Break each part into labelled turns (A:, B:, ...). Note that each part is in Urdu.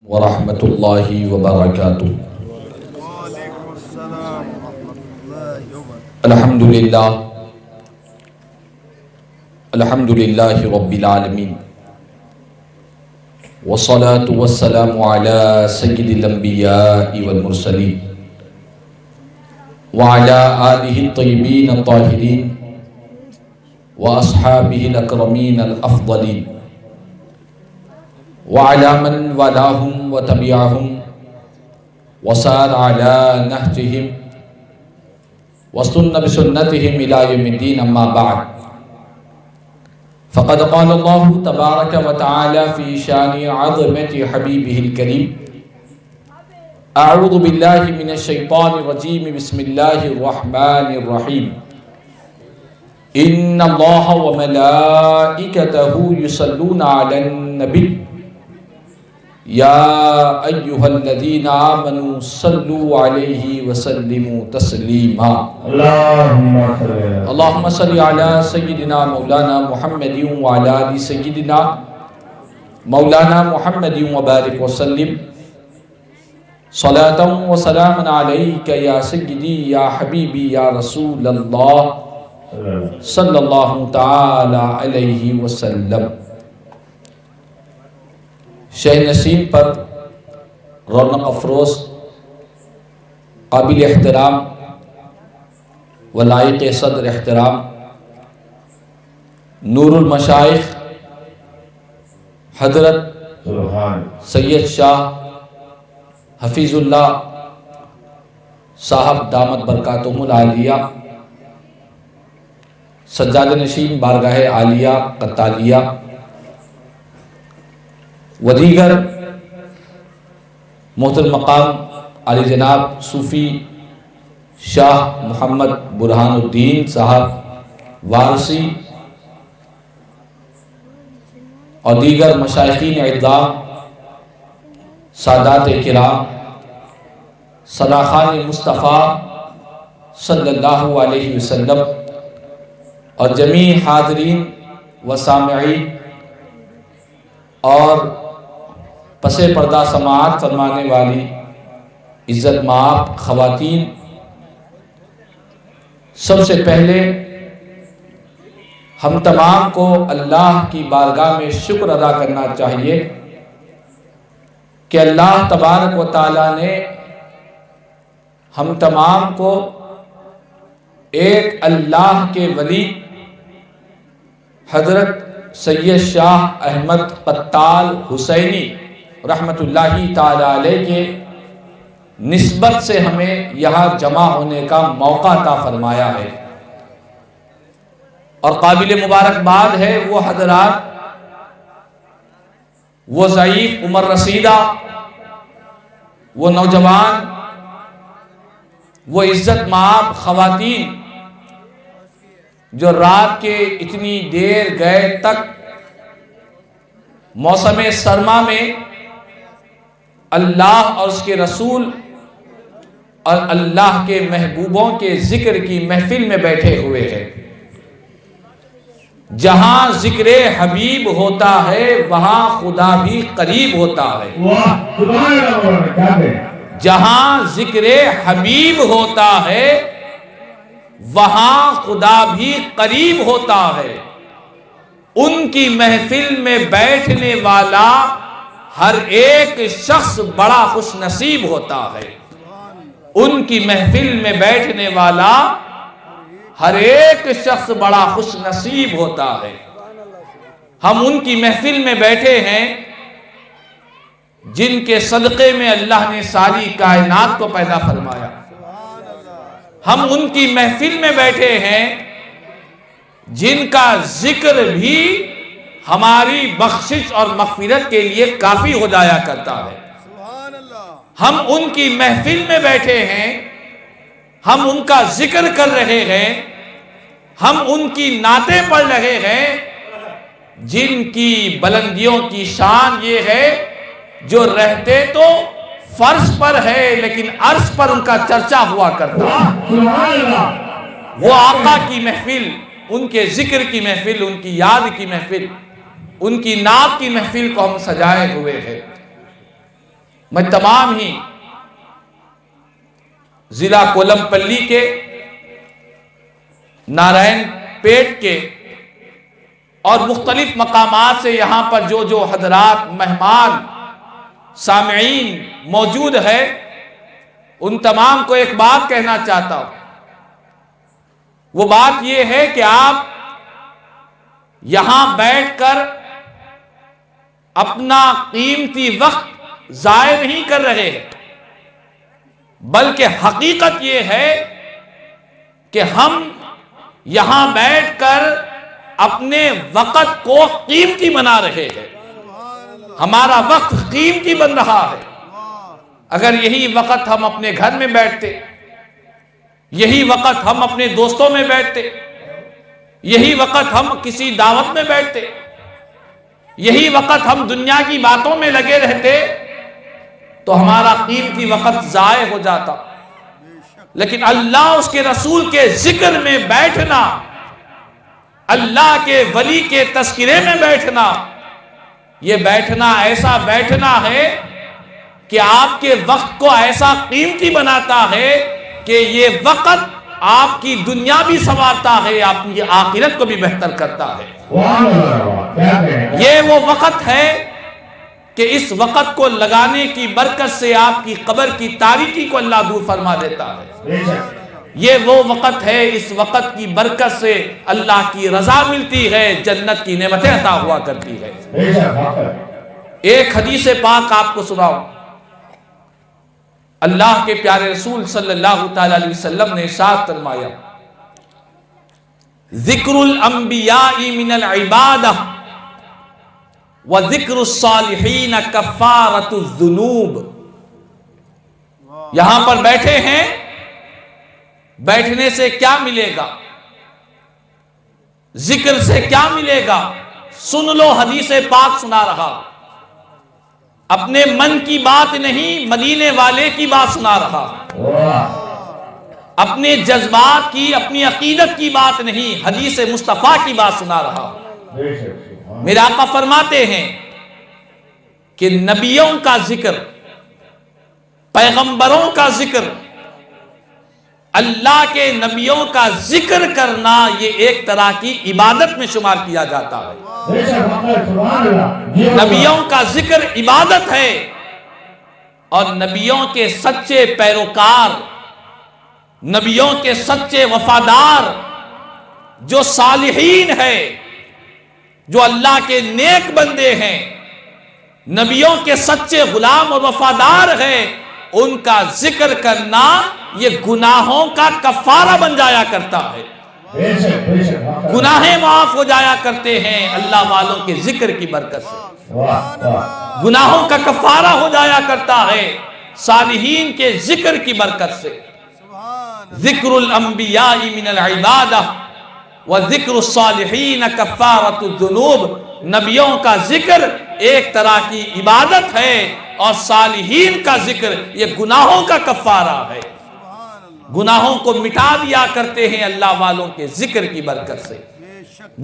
A: ورحمۃ اللہ وبرکاتہ۔
B: وعلیکم السلام ورحمۃ اللہ وبرکاتہ۔
A: الحمد للہ رب العالمین، والصلاة والسلام علی سید الانبیاء والمرسلین وعلی آلہ الطیبین الطاہرین واصحابہ الاکرمین الافضلین وعلى من والاهم وتبعهم وسار على نهجهم واستنى بسنتهم إلى يوم الدين، أما بعد، فقد قال الله تبارك وتعالى في شان عظمة حبيبه الكريم: أعوذ بالله من الشيطان الرجيم، بسم الله الرحمن الرحيم، إن الله وملائكته يصلون على النبي یا ایہا الذین آمنوا صلوا علیہ وسلموا تسلیما۔ اللہم صلی علی سیدنا مولانا محمد وعلی آل سیدنا مولانا محمد وبارک وسلم، صلاۃ و سلام علیک یا سیدی یا حبیبی یا رسول اللہ صلی اللہ تعالی علیہ وسلم۔ شہ نشین پر رونق افروز، قابل احترام و لائق صدر احترام نور المشائخ حضرت سید شاہ حفیظ اللہ صاحب دامت برکاتہم العالیہ، سجادہ نشین بارگاہ عالیہ قطالیہ و دیگر محترم مقام علی جناب صوفی شاہ محمد برہان الدین صاحب وارثی اور دیگر مشائخین اعظام، سادات کرام، صداخان مصطفیٰ صلی اللہ علیہ وسلم اور جمیع حاضرین و سامعین اور پس پردہ سماعت فرمانے والی عزت مآب خواتین، سب سے پہلے ہم تمام کو اللہ کی بارگاہ میں شکر ادا کرنا چاہیے کہ اللہ تبارک و تعالیٰ نے ہم تمام کو ایک اللہ کے ولی حضرت سید شاہ احمد قتال حسینی رحمت اللہ تعالی علیہ کے نسبت سے ہمیں یہاں جمع ہونے کا موقع عطا فرمایا ہے، اور قابل مبارکباد ہے وہ حضرات، وہ ضعیف عمر رسیدہ، وہ نوجوان، وہ عزت مآب خواتین جو رات کے اتنی دیر گئے تک موسم سرما میں اللہ اور اس کے رسول اور اللہ کے محبوبوں کے ذکر کی محفل میں بیٹھے ہوئے ہیں۔ جہاں ذکر حبیب ہوتا ہے وہاں خدا بھی قریب ہوتا ہے، جہاں ذکر حبیب ہوتا ہے وہاں خدا بھی قریب ہوتا ہے۔ ان کی محفل میں بیٹھنے والا ہر ایک شخص بڑا خوش نصیب ہوتا ہے، ان کی محفل میں بیٹھنے والا ہر ایک شخص بڑا خوش نصیب ہوتا ہے۔ ہم ان کی محفل میں بیٹھے ہیں جن کے صدقے میں اللہ نے ساری کائنات کو پیدا فرمایا، ہم ان کی محفل میں بیٹھے ہیں جن کا ذکر بھی ہماری بخشش اور مغفرت کے لیے کافی ہو جایا کرتا ہے۔ ہم ان کی محفل میں بیٹھے ہیں، ہم ان کا ذکر کر رہے ہیں، ہم ان کی نعتیں پڑھ رہے ہیں جن کی بلندیوں کی شان یہ ہے جو رہتے تو فرش پر ہے لیکن عرش پر ان کا چرچا ہوا کرتا ہے۔ وہ آقا کی محفل، ان کے ذکر کی محفل، ان کی یاد کی محفل، ان کی نعت کی محفل کو ہم سجائے ہوئے ہیں۔ میں تمام ہی ضلع کولم پلی کے، نارائن پیٹ کے اور مختلف مقامات سے یہاں پر جو حضرات مہمان سامعین موجود ہے، ان تمام کو ایک بات کہنا چاہتا ہوں۔ وہ بات یہ ہے کہ آپ یہاں بیٹھ کر اپنا قیمتی وقت ضائع نہیں کر رہے ہیں، بلکہ حقیقت یہ ہے کہ ہم یہاں بیٹھ کر اپنے وقت کو قیمتی بنا رہے ہیں۔ ہمارا وقت قیمتی بن رہا ہے۔ اگر یہی وقت ہم اپنے گھر میں بیٹھتے، یہی وقت ہم اپنے دوستوں میں بیٹھتے، یہی وقت ہم کسی دعوت میں بیٹھتے، یہی وقت ہم دنیا کی باتوں میں لگے رہتے، تو ہمارا قیمتی وقت ضائع ہو جاتا۔ لیکن اللہ اس کے رسول کے ذکر میں بیٹھنا، اللہ کے ولی کے تذکرے میں بیٹھنا، یہ بیٹھنا ایسا بیٹھنا ہے کہ آپ کے وقت کو ایسا قیمتی بناتا ہے کہ یہ وقت آپ کی دنیا بھی سنوارتا ہے، آپ کی آخرت کو بھی بہتر کرتا ہے۔ یہ وہ وقت ہے کہ اس وقت کو لگانے کی برکت سے آپ کی قبر کی تاریکی کو اللہ دور فرما دیتا ہے۔ یہ وہ وقت ہے، اس وقت کی برکت سے اللہ کی رضا ملتی ہے، جنت کی نعمتیں عطا ہوا کرتی ہے۔ ایک حدیث پاک آپ کو سناؤں۔ اللہ کے پیارے رسول صلی اللہ تعالی علیہ وسلم نے ارشاد فرمایا، ذکر الانبیاء من العبادہ وذکر الصالحین کفارۃ الذنوب۔ یہاں پر بیٹھے ہیں، بیٹھنے سے کیا ملے گا؟ ذکر سے کیا ملے گا؟ سن لو، حدیث پاک سنا رہا، اپنے من کی بات نہیں، مدینے والے کی بات سنا رہا، اپنے جذبات کی، اپنی عقیدت کی بات نہیں، حدیث مصطفیٰ کی بات سنا رہا۔ میرے آقا فرماتے ہیں کہ نبیوں کا ذکر، پیغمبروں کا ذکر، اللہ کے نبیوں کا ذکر کرنا، یہ ایک طرح کی عبادت میں شمار کیا جاتا ہے۔ نبیوں کا ذکر عبادت ہے، اور نبیوں کے سچے پیروکار، نبیوں کے سچے وفادار، جو صالحین ہیں، جو اللہ کے نیک بندے ہیں، نبیوں کے سچے غلام اور وفادار ہیں، ان کا ذکر کرنا یہ گناہوں کا کفارہ بن جایا کرتا ہے۔ گناہیں معاف ہو جایا کرتے ہیں اللہ والوں کے ذکر کی برکت سے، گناہوں کا کفارہ ہو جایا کرتا ہے صالحین کے ذکر کی برکت سے۔ ذکر الانبیاء من العبادہ وذکر الصالحین کفارۃ الذنوب۔ نبیوں کا ذکر ایک طرح کی عبادت ہے، اور صالحین کا ذکر یہ گناہوں کا کفارہ ہے۔ گناہوں کو مٹا دیا کرتے ہیں اللہ والوں کے ذکر کی برکت سے،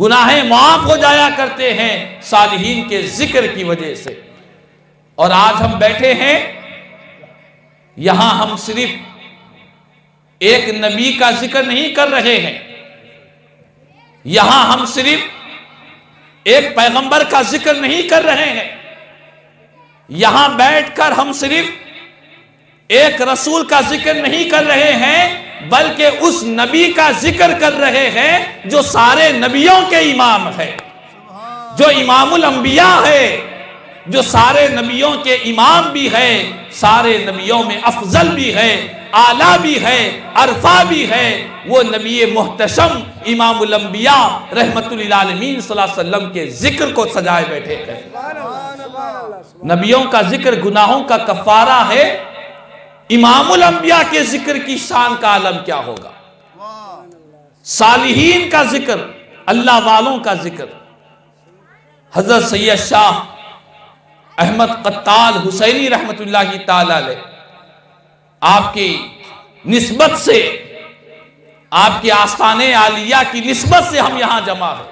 A: گناہیں معاف ہو جایا کرتے ہیں صالحین کے ذکر کی وجہ سے۔ اور آج ہم بیٹھے ہیں یہاں، ہم صرف ایک نبی کا ذکر نہیں کر رہے ہیں، یہاں ہم صرف ایک پیغمبر کا ذکر نہیں کر رہے ہیں، یہاں بیٹھ کر ہم صرف ایک رسول کا ذکر نہیں کر رہے ہیں، بلکہ اس نبی کا ذکر کر رہے ہیں جو سارے نبیوں کے امام ہے، جو امام الانبیاء ہے، جو سارے نبیوں کے امام بھی ہے، سارے نبیوں میں افضل بھی ہے، اعلیٰ بھی ہے، عرفہ بھی ہے، وہ نبی محتشم امام الانبیاء رحمت للعالمین صلی اللہ علیہ وسلم کے ذکر کو سجائے بیٹھے ہیں۔ نبیوں کا ذکر گناہوں کا کفارہ ہے، امام الانبیاء کے ذکر کی شان کا عالم کیا ہوگا؟ صالحین کا ذکر، اللہ والوں کا ذکر۔ حضرت سید شاہ احمد قتال حسینی رحمت اللہ تعالی علیہ، آپ کی نسبت سے، آپ کی آستانے عالیہ کی نسبت سے ہم یہاں جمع ہیں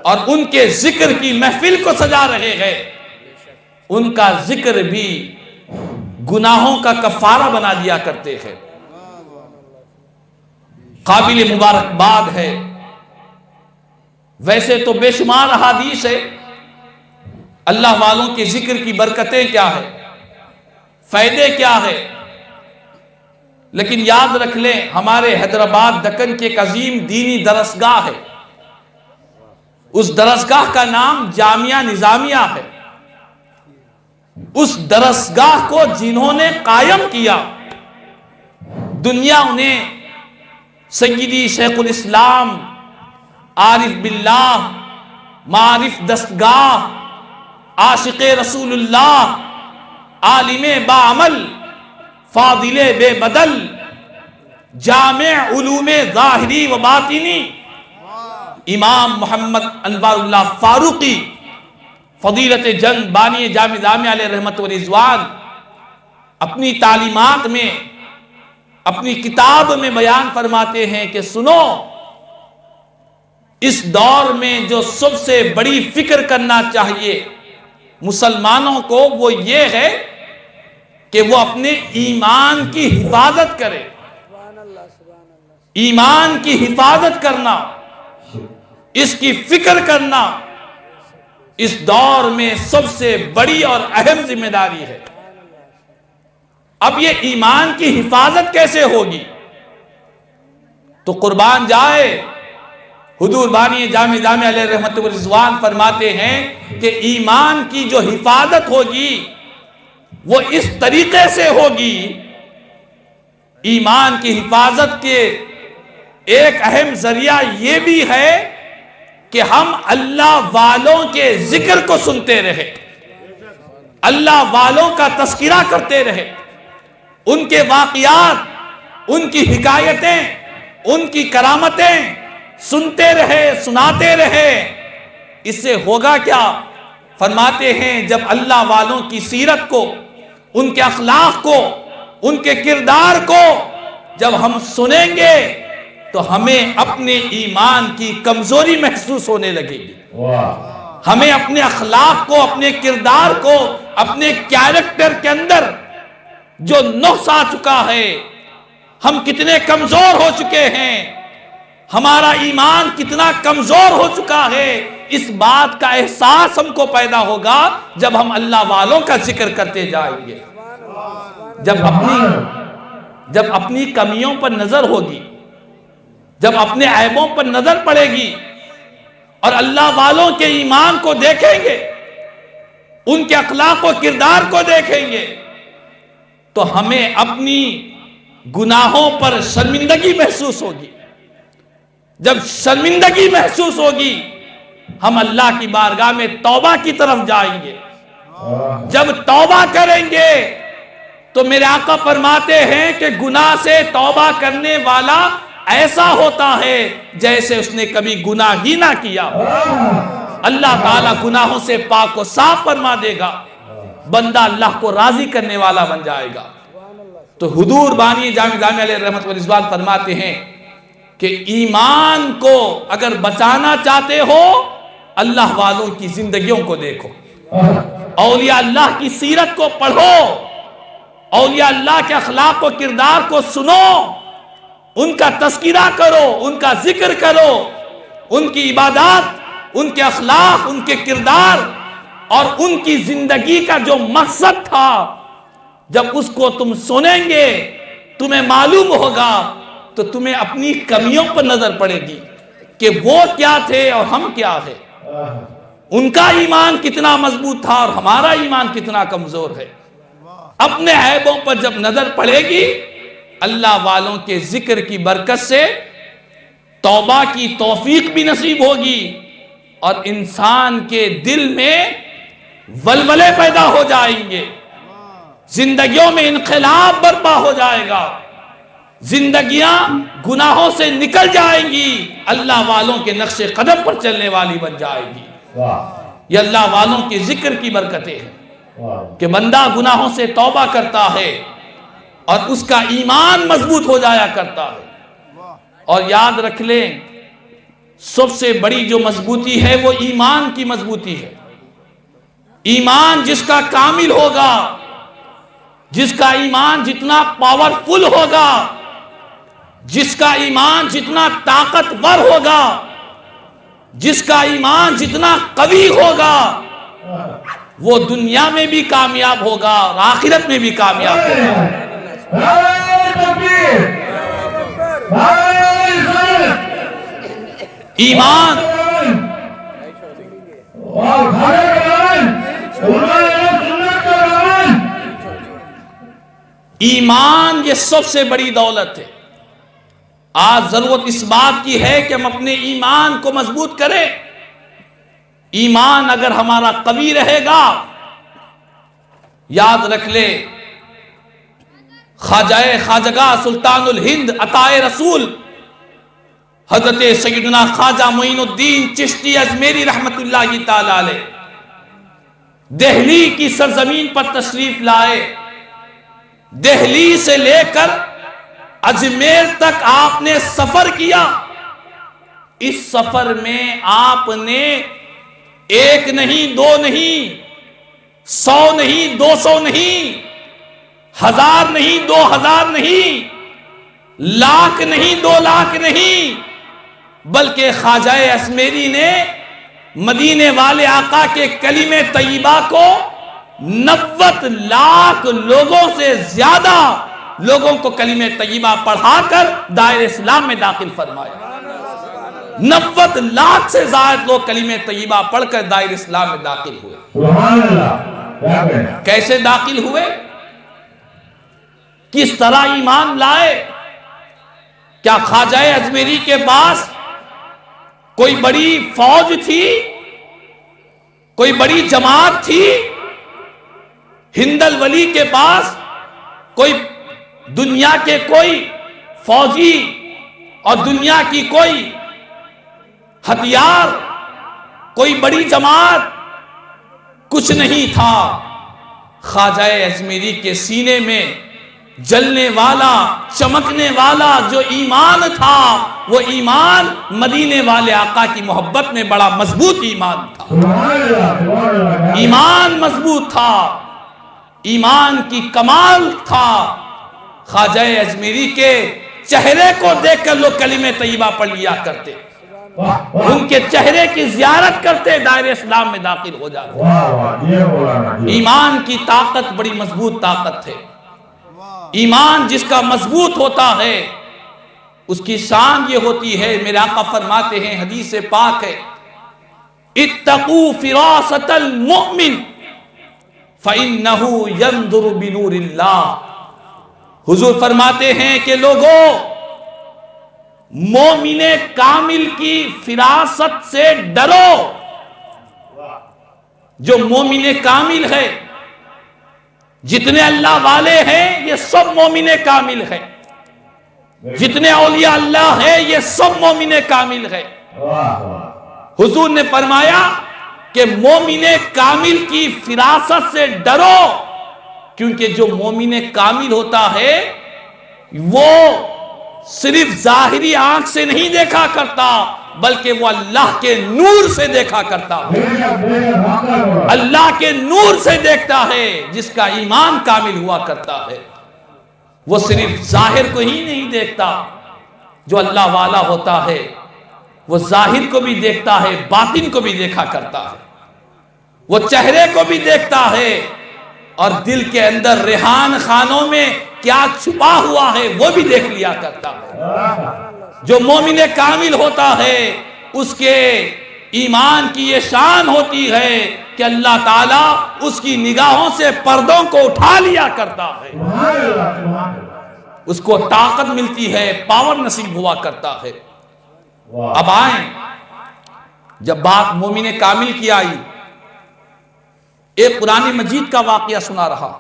A: اور ان کے ذکر کی محفل کو سجا رہے ہیں۔ ان کا ذکر بھی گناہوں کا کفارہ بنا دیا کرتے ہیں۔ قابل مبارکباد ہے۔ ویسے تو بے شمار احادیث ہے، اللہ والوں کے ذکر کی برکتیں کیا ہے، فائدے کیا ہے، لیکن یاد رکھ لیں ہمارے حیدرآباد دکن کی ایک عظیم دینی درسگاہ ہے، اس درسگاہ کا نام جامعہ نظامیہ ہے۔ اس درسگاہ کو جنہوں نے قائم کیا، دنیا انہیں سیدی شیخ الاسلام، عارف باللہ، معارف دستگاہ، عاشق رسول اللہ، عالم باعمل، فاضل بے بدل، جامع علوم ظاہری و باطنی، امام محمد انوار اللہ فاروقی، فضیلت جنگ بانی جامع جامع علیہ رحمت و رضوان، اپنی تعلیمات میں، اپنی کتاب میں بیان فرماتے ہیں کہ سنو، اس دور میں جو سب سے بڑی فکر کرنا چاہیے مسلمانوں کو وہ یہ ہے کہ وہ اپنے ایمان کی حفاظت کرے۔ ایمان کی حفاظت کرنا، اس کی فکر کرنا اس دور میں سب سے بڑی اور اہم ذمہ داری ہے۔ اب یہ ایمان کی حفاظت کیسے ہوگی؟ تو قربان جائے، حضور بانی جامع جامع علیہ رحمت و رضوان فرماتے ہیں کہ ایمان کی جو حفاظت ہوگی وہ اس طریقے سے ہوگی۔ ایمان کی حفاظت کے ایک اہم ذریعہ یہ بھی ہے کہ ہم اللہ والوں کے ذکر کو سنتے رہے، اللہ والوں کا تذکرہ کرتے رہے، ان کے واقعات، ان کی حکایتیں، ان کی کرامتیں سنتے رہے، سناتے رہے۔ اس سے ہوگا کیا؟ فرماتے ہیں جب اللہ والوں کی سیرت کو، ان کے اخلاق کو، ان کے کردار کو جب ہم سنیں گے تو ہمیں اپنے ایمان کی کمزوری محسوس ہونے لگے گی۔ ہمیں اپنے اخلاق کو، اپنے کردار کو، اپنے کیریکٹر کے اندر جو نقص آ چکا ہے، ہم کتنے کمزور ہو چکے ہیں، ہمارا ایمان کتنا کمزور ہو چکا ہے، اس بات کا احساس ہم کو پیدا ہوگا جب ہم اللہ والوں کا ذکر کرتے جائیں گے۔ جب اپنی کمیوں پر نظر ہوگی، جب اپنے عیبوں پر نظر پڑے گی اور اللہ والوں کے ایمان کو دیکھیں گے، ان کے اخلاق و کردار کو دیکھیں گے، تو ہمیں اپنی گناہوں پر شرمندگی محسوس ہوگی۔ جب شرمندگی محسوس ہوگی ہم اللہ کی بارگاہ میں توبہ کی طرف جائیں گے۔ جب توبہ کریں گے تو میرے آقا فرماتے ہیں کہ گناہ سے توبہ کرنے والا ایسا ہوتا ہے جیسے اس نے کبھی گناہ ہی نہ کیا۔ اللہ تعالیٰ گناہوں سے پاک و صاف فرما دے گا، بندہ اللہ کو راضی کرنے والا بن جائے گا۔ تو حضور بانی جامع جامع علیہ رحمت و رضوان فرماتے ہیں کہ ایمان کو اگر بچانا چاہتے ہو اللہ والوں کی زندگیوں کو دیکھو، اولیاء اللہ کی سیرت کو پڑھو، اولیاء اللہ کے اخلاق و کردار کو سنو، ان کا تذکرہ کرو، ان کا ذکر کرو، ان کی عبادات، ان کے اخلاق، ان کے کردار اور ان کی زندگی کا جو مقصد تھا، جب اس کو تم سنیں گے تمہیں معلوم ہوگا تو تمہیں اپنی کمیوں پر نظر پڑے گی کہ وہ کیا تھے اور ہم کیا ہے، ان کا ایمان کتنا مضبوط تھا اور ہمارا ایمان کتنا کمزور ہے۔ اپنے عیبوں پر جب نظر پڑے گی اللہ والوں کے ذکر کی برکت سے توبہ کی توفیق بھی نصیب ہوگی اور انسان کے دل میں ولولے پیدا ہو جائیں گے، زندگیوں میں انقلاب برپا ہو جائے گا، زندگیاں گناہوں سے نکل جائیں گی، اللہ والوں کے نقش قدم پر چلنے والی بن جائے گی۔ یہ اللہ والوں کے ذکر کی برکتیں ہیں کہ بندہ گناہوں سے توبہ کرتا ہے اور اس کا ایمان مضبوط ہو جایا کرتا ہے۔ اور یاد رکھ لیں سب سے بڑی جو مضبوطی ہے وہ ایمان کی مضبوطی ہے۔ ایمان جس کا کامل ہوگا جس کا ایمان جتنا پاورفل ہوگا، جس کا ایمان جتنا طاقتور ہوگا، جس کا ایمان جتنا قوی ہوگا، وہ دنیا میں بھی کامیاب ہوگا اور آخرت میں بھی کامیاب ہوگا۔ ایمان ایمان یہ سب سے بڑی دولت ہے۔ آج ضرورت اس بات کی ہے کہ ہم اپنے ایمان کو مضبوط کریں۔ ایمان اگر ہمارا قوی رہے گا، یاد رکھ لے خواجہ سلطان الہند عطائے رسول حضرت سیدنا خواجہ معین الدین چشتی اجمیری رحمت اللہ تعالی علیہ دہلی کی سرزمین پر تشریف لائے۔ دہلی سے لے کر اجمیر تک آپ نے سفر کیا۔ اس سفر میں آپ نے ایک نہیں، دو نہیں، 100 نہیں، 200 نہیں، 1000 نہیں، 2000 نہیں، لاکھ نہیں، 2 لاکھ نہیں، بلکہ خواجہ اجمیری نے مدینے والے آقا کے کلمہ طیبہ کو 90 لاکھ لوگوں سے زیادہ لوگوں کو کلمہ طیبہ پڑھا کر دائرہ اسلام میں داخل فرمایا۔ 90 لاکھ سے زائد لوگ کلمہ طیبہ پڑھ کر دائرہ اسلام میں داخل ہوئے۔ سبحان اللہ۔ کیسے داخل ہوئے؟ کس طرح ایمان لائے؟ کیا خواجہ اجمیری کے پاس کوئی بڑی فوج تھی؟ کوئی بڑی جماعت تھی؟ ہند الولی کے پاس کوئی دنیا کے کوئی فوجی اور دنیا کی کوئی ہتھیار، کوئی بڑی جماعت کچھ نہیں تھا۔ خواجہ اجمیری کے سینے میں جلنے والا، چمکنے والا جو ایمان تھا، وہ ایمان مدینے والے آقا کی محبت میں بڑا مضبوط ایمان تھا۔ ایمان مضبوط تھا، ایمان کی کمال تھا۔ خواجہ اجمیری کے چہرے کو دیکھ کر لوگ کلمہ طیبہ پڑھ لیا کرتے، ان کے چہرے کی زیارت کرتے، دائرہ اسلام میں داخل ہو جاتے۔ ایمان کی طاقت بڑی مضبوط طاقت ہے۔ ایمان جس کا مضبوط ہوتا ہے اس کی شان یہ ہوتی ہے، میرے آقا فرماتے ہیں، حدیث پاک ہے، اتقوا فراست المؤمن فإنه ينظر بنور اللہ۔ حضور فرماتے ہیں کہ لوگوں، مومن کامل کی فراست سے ڈرو۔ جو مومن کامل ہے، جتنے اللہ والے ہیں یہ سب مومن کامل ہے، جتنے اولیاء اللہ ہیں یہ سب مومن کامل ہے۔ حضور نے فرمایا کہ مومن کامل کی فراست سے ڈرو، کیونکہ جو مومن کامل ہوتا ہے وہ صرف ظاہری آنکھ سے نہیں دیکھا کرتا، بلکہ وہ اللہ کے نور سے دیکھا کرتا ہے، اللہ کے نور سے دیکھتا ہے۔ جس کا ایمان کامل ہوا کرتا ہے وہ صرف ظاہر کو ہی نہیں دیکھتا، جو اللہ والا ہوتا ہے وہ ظاہر کو بھی دیکھتا ہے، باطن کو بھی دیکھا کرتا ہے، وہ چہرے کو بھی دیکھتا ہے، اور دل کے اندر ریحان خانوں میں کیا چھپا ہوا ہے وہ بھی دیکھ لیا کرتا ہے۔ جو مومن کامل ہوتا ہے اس کے ایمان کی یہ شان ہوتی ہے کہ اللہ تعالیٰ اس کی نگاہوں سے پردوں کو اٹھا لیا کرتا ہے، اس کو طاقت ملتی ہے، پاور نصیب ہوا کرتا ہے۔ اب آئیں، جب بات مومن کامل کی آئی، ایک قرآن مجید کا واقعہ سنا رہا،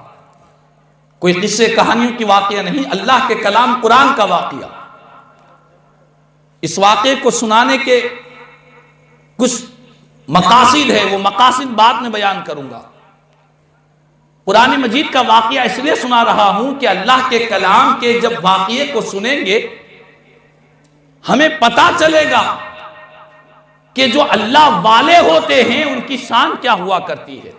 A: کوئی قصے کہانیوں کی واقعہ نہیں، اللہ کے کلام قرآن کا واقعہ۔ اس واقعے کو سنانے کے کچھ مقاصد ہے، وہ مقاصد بعد میں بیان کروں گا۔ قرآن مجید کا واقعہ اس لیے سنا رہا ہوں کہ اللہ کے کلام کے جب واقعے کو سنیں گے ہمیں پتا چلے گا کہ جو اللہ والے ہوتے ہیں ان کی شان کیا ہوا کرتی ہے۔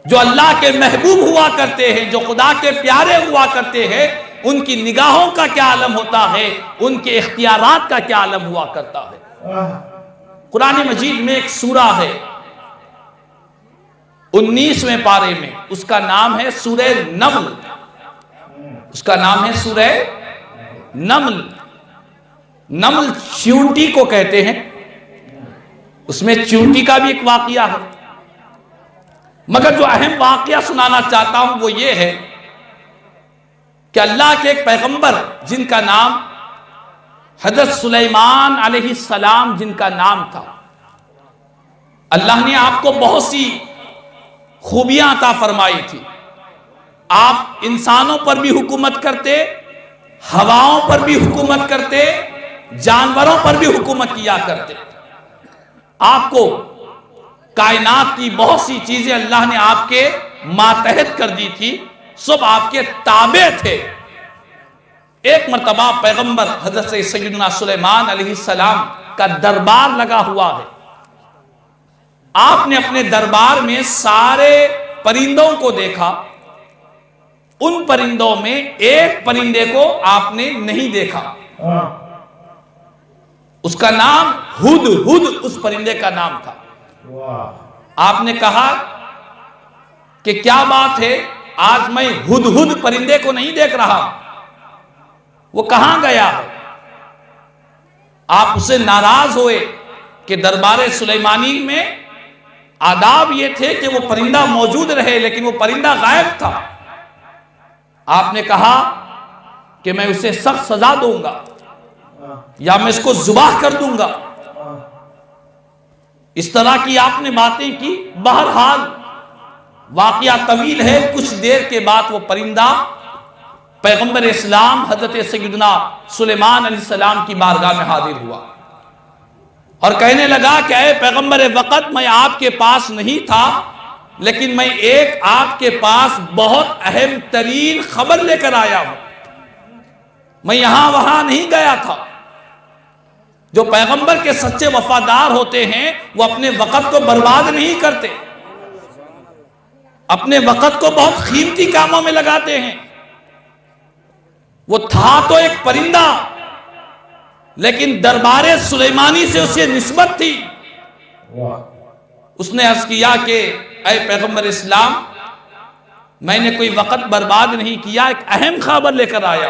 A: جو اللہ کے محبوب ہوا کرتے ہیں، جو خدا کے پیارے ہوا کرتے ہیں، ان کی نگاہوں کا کیا عالم ہوتا ہے، ان کے اختیارات کا کیا عالم ہوا کرتا ہے۔ قرآن مجید میں ایک سورہ ہے 19ویں پارے میں، اس کا نام ہے سورہ نمل، اس کا نام ہے سورہ نمل۔ نمل چیونٹی کو کہتے ہیں، اس میں چیونٹی کا بھی ایک واقعہ ہے، مگر جو اہم واقعہ سنانا چاہتا ہوں وہ یہ ہے کہ اللہ کے ایک پیغمبر جن کا نام حضرت سلیمان علیہ السلام جن کا نام تھا، اللہ نے آپ کو بہت سی خوبیاں عطا فرمائی تھی۔ آپ انسانوں پر بھی حکومت کرتے، ہواؤں پر بھی حکومت کرتے، جانوروں پر بھی حکومت کیا کرتے۔ آپ کو کائنات کی بہت سی چیزیں اللہ نے آپ کے ماتحت کر دی تھی، سب آپ کے تابع تھے۔ ایک مرتبہ پیغمبر حضرت سیدنا سلیمان علیہ السلام کا دربار لگا ہوا ہے۔ آپ نے اپنے دربار میں سارے پرندوں کو دیکھا، ان پرندوں میں ایک پرندے کو آپ نے نہیں دیکھا، اس کا نام ہد ہد اس پرندے کا نام تھا۔ آپ نے کہا کہ کیا بات ہے، آج میں ہد ہد پرندے کو نہیں دیکھ رہا، وہ کہاں گیا ہے؟ آپ اسے ناراض ہوئے کہ دربار سلیمانی میں آداب یہ تھے کہ وہ پرندہ موجود رہے، لیکن وہ پرندہ غائب تھا۔ آپ نے کہا کہ میں اسے سخت سزا دوں گا یا میں اس کو ذبح کر دوں گا۔ اس طرح کی آپ نے باتیں کی۔ بہرحال واقعہ طویل ہے، کچھ دیر کے بعد وہ پرندہ پیغمبر اسلام حضرت سیدنا سلیمان علیہ السلام کی بارگاہ میں حاضر ہوا اور کہنے لگا کہ اے پیغمبر وقت، میں آپ کے پاس نہیں تھا، لیکن میں ایک آپ کے پاس بہت اہم ترین خبر لے کر آیا ہوں۔ میں یہاں وہاں نہیں گیا تھا۔ جو پیغمبر کے سچے وفادار ہوتے ہیں وہ اپنے وقت کو برباد نہیں کرتے، اپنے وقت کو بہت قیمتی کاموں میں لگاتے ہیں۔ وہ تھا تو ایک پرندہ، لیکن دربار سلیمانی سے اسے نسبت تھی۔ اس نے عرض کیا کہ اے پیغمبر اسلام، میں نے کوئی وقت برباد نہیں کیا، ایک اہم خبر لے کر آیا۔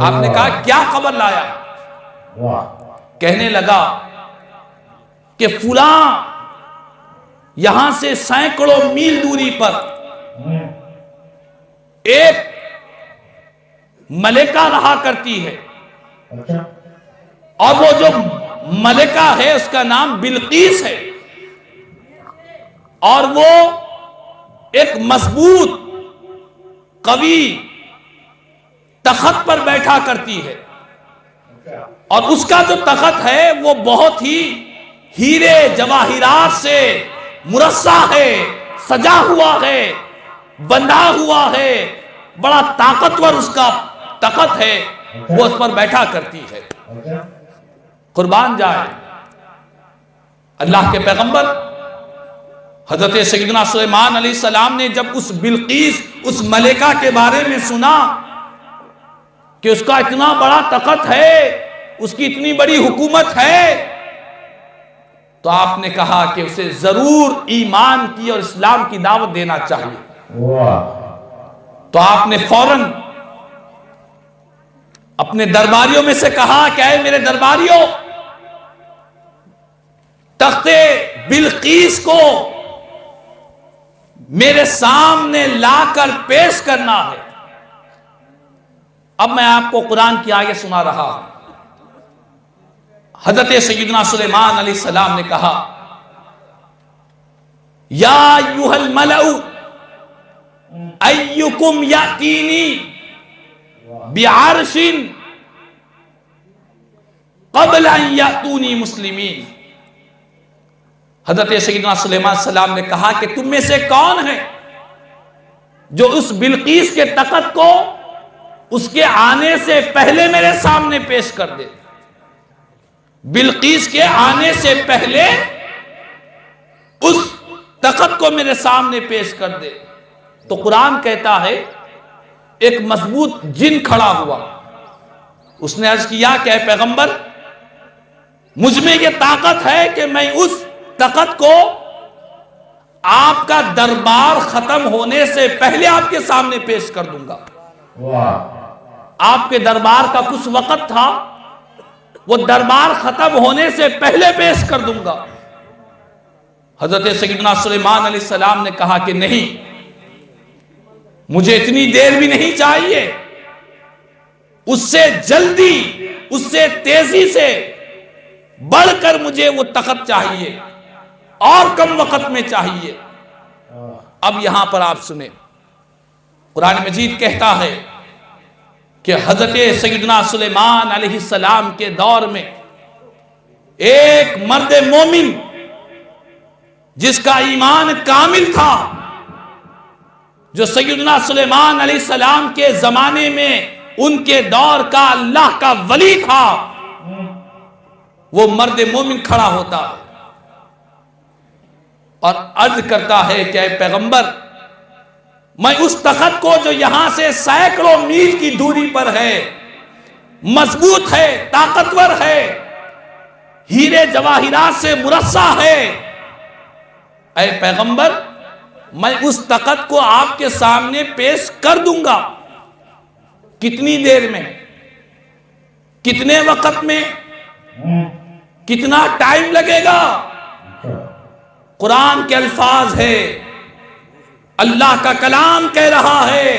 A: آپ نے کہا کیا خبر لایا؟ کہنے لگا کہ فلاں یہاں سے سینکڑوں میل دوری پر ایک ملکہ رہا کرتی ہے، اور وہ جو ملکہ ہے اس کا نام بلقیس ہے، اور وہ ایک مضبوط قوی تخت پر بیٹھا کرتی ہے، اور اس کا جو تخت ہے وہ بہت ہی ہیرے جواہرات سے مرصع ہے، سجا ہوا ہے، بندھا ہوا ہے، بڑا طاقتور اس کا تخت ہے، وہ اس پر بیٹھا کرتی ہے۔ قربان جائے اللہ کے پیغمبر حضرت سیدنا سلیمان علیہ السلام نے جب اس بلقیس، اس ملکہ کے بارے میں سنا کہ اس کا اتنا بڑا تخت ہے، اس کی اتنی بڑی حکومت ہے، تو آپ نے کہا کہ اسے ضرور ایمان کی اور اسلام کی دعوت دینا چاہیے۔ تو آپ نے فوراً اپنے درباریوں میں سے کہا کہ اے میرے درباریوں، تخت بلقیس کو میرے سامنے لا کر پیش کرنا ہے۔ اب میں آپ کو قرآن کی آیت سنا رہا ہوں۔ حضرت سیدنا سلیمان علیہ السلام نے کہا یا ایھا الملأ ایکم یاتینی بعرش قبل ان یاتونی مسلمین۔ حضرت سیدنا سلیمان علیہ السلام نے کہا کہ تم میں سے کون ہے جو اس بلقیس کے تخت کو اس کے آنے سے پہلے میرے سامنے پیش کر دے؟ بلقیس کے آنے سے پہلے اس تخت کو میرے سامنے پیش کر دے۔ تو قرآن کہتا ہے ایک مضبوط جن کھڑا ہوا، اس نے عرض کیا کہ اے پیغمبر مجھ میں یہ طاقت ہے کہ میں اس طاقت کو آپ کا دربار ختم ہونے سے پہلے آپ کے سامنے پیش کر دوں گا۔ آپ کے دربار کا کچھ وقت تھا، وہ دربار ختم ہونے سے پہلے پیش کر دوں گا۔ حضرت سیدنا سلیمان علیہ السلام نے کہا کہ نہیں، مجھے اتنی دیر بھی نہیں چاہیے، اس سے جلدی، اس سے تیزی سے بڑھ کر مجھے وہ طاقت چاہیے، اور کم وقت میں چاہیے۔ اب یہاں پر آپ سنیں، قرآن مجید کہتا ہے کہ حضرت سیدنا سلیمان علیہ السلام کے دور میں ایک مرد مومن جس کا ایمان کامل تھا، جو سیدنا سلیمان علیہ السلام کے زمانے میں ان کے دور کا اللہ کا ولی تھا، وہ مرد مومن کھڑا ہوتا اور عرض کرتا ہے کہ اے پیغمبر میں اس تخت کو جو یہاں سے سینکڑوں میل کی دوری پر ہے، مضبوط ہے، طاقتور ہے، ہیرے جواہرات سے مرصع ہے، اے پیغمبر میں اس طاقت کو آپ کے سامنے پیش کر دوں گا۔ کتنی دیر میں، کتنے وقت میں، کتنا ٹائم لگے گا؟ قرآن کے الفاظ ہے، اللہ کا کلام کہہ رہا ہے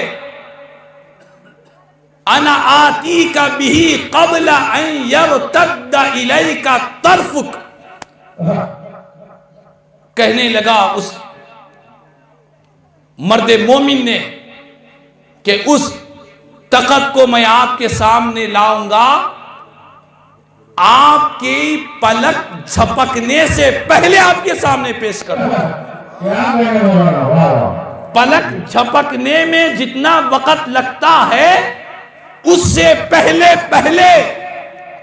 A: انا آتیک بہ قبل ان یرتد الیک طرفک۔ کہنے لگا اس مرد مومن نے کہ اس طاقت کو میں آپ کے سامنے لاؤں گا آپ کی پلک جھپکنے سے پہلے آپ کے سامنے پیش کروں گا۔ پلک جھپکنے میں جتنا وقت لگتا ہے اس سے پہلے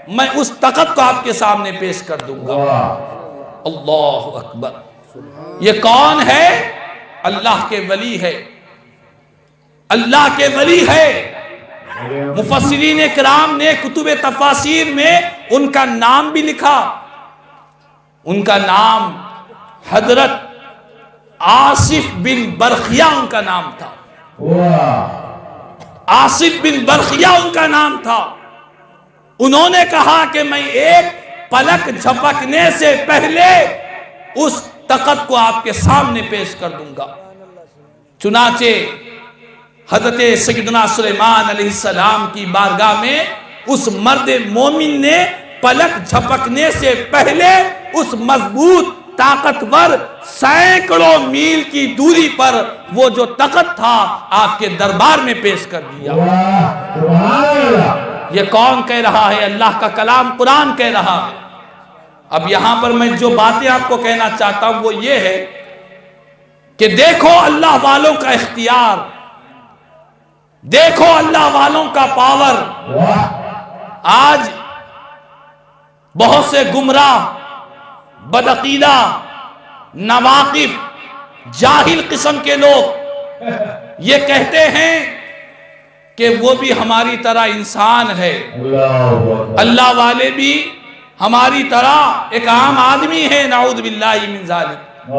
A: میں اس طاقت کو آپ کے سامنے پیش کر دوں گا۔ اللہ اکبر! یہ کون ہے؟ اللہ کے ولی ہے، اللہ کے ولی ہے۔ مفسرین کرام نے کتب تفاسیر میں ان کا نام بھی لکھا، ان کا نام حضرت آصف بن برخیہ ان کا نام تھا۔ آصف بن برخیہ ان کا نام تھا۔ انہوں نے کہا کہ میں ایک پلک جھپکنے سے پہلے اس طاقت کو آپ کے سامنے پیش کر دوں گا۔ چنانچہ حضرت سیدنا سلیمان علیہ السلام کی بارگاہ میں اس مرد مومن نے پلک جھپکنے سے پہلے اس مضبوط طاقتور سینکڑوں میل کی دوری پر وہ جو طاقت تھا آپ کے دربار میں پیش کر دیا۔ یہ کون کہہ رہا ہے؟ اللہ کا کلام قرآن کہہ رہا ہے۔ اب یہاں پر میں جو باتیں آپ کو کہنا چاہتا ہوں وہ یہ ہے کہ دیکھو اللہ والوں کا اختیار، دیکھو اللہ والوں کا پاور۔ آج بہت سے گمراہ، بدعقیدہ، ناواقف، جاہل قسم کے لوگ یہ کہتے ہیں کہ وہ بھی ہماری طرح انسان ہے، اللہ والے بھی ہماری طرح ایک عام آدمی ہے، نعوذ باللہ من ذالک۔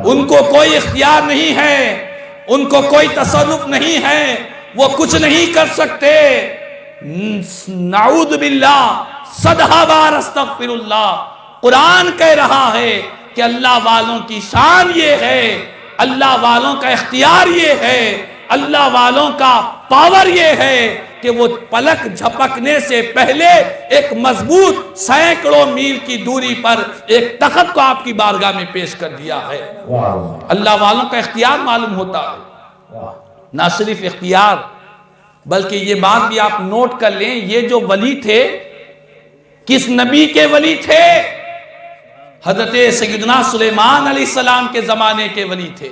A: ان کو کوئی اختیار نہیں ہے، ان کو کوئی تصرف نہیں ہے، وہ کچھ نہیں کر سکتے۔ نعوذ باللہ، صدہ بار استغفر اللہ۔ قرآن کہہ رہا ہے کہ اللہ والوں کی شان یہ ہے، اللہ والوں کا اختیار یہ ہے، اللہ والوں کا پاور یہ ہے کہ وہ پلک جھپکنے سے پہلے ایک مضبوط سینکڑوں میل کی دوری پر ایک طاقت کو آپ کی بارگاہ میں پیش کر دیا ہے۔ اللہ والوں کا اختیار معلوم ہوتا ہے۔ نہ صرف اختیار بلکہ یہ بات بھی آپ نوٹ کر لیں، یہ جو ولی تھے کس نبی کے ولی تھے؟ حضرت سیدنا سلیمان علیہ السلام کے زمانے کے ولی تھے۔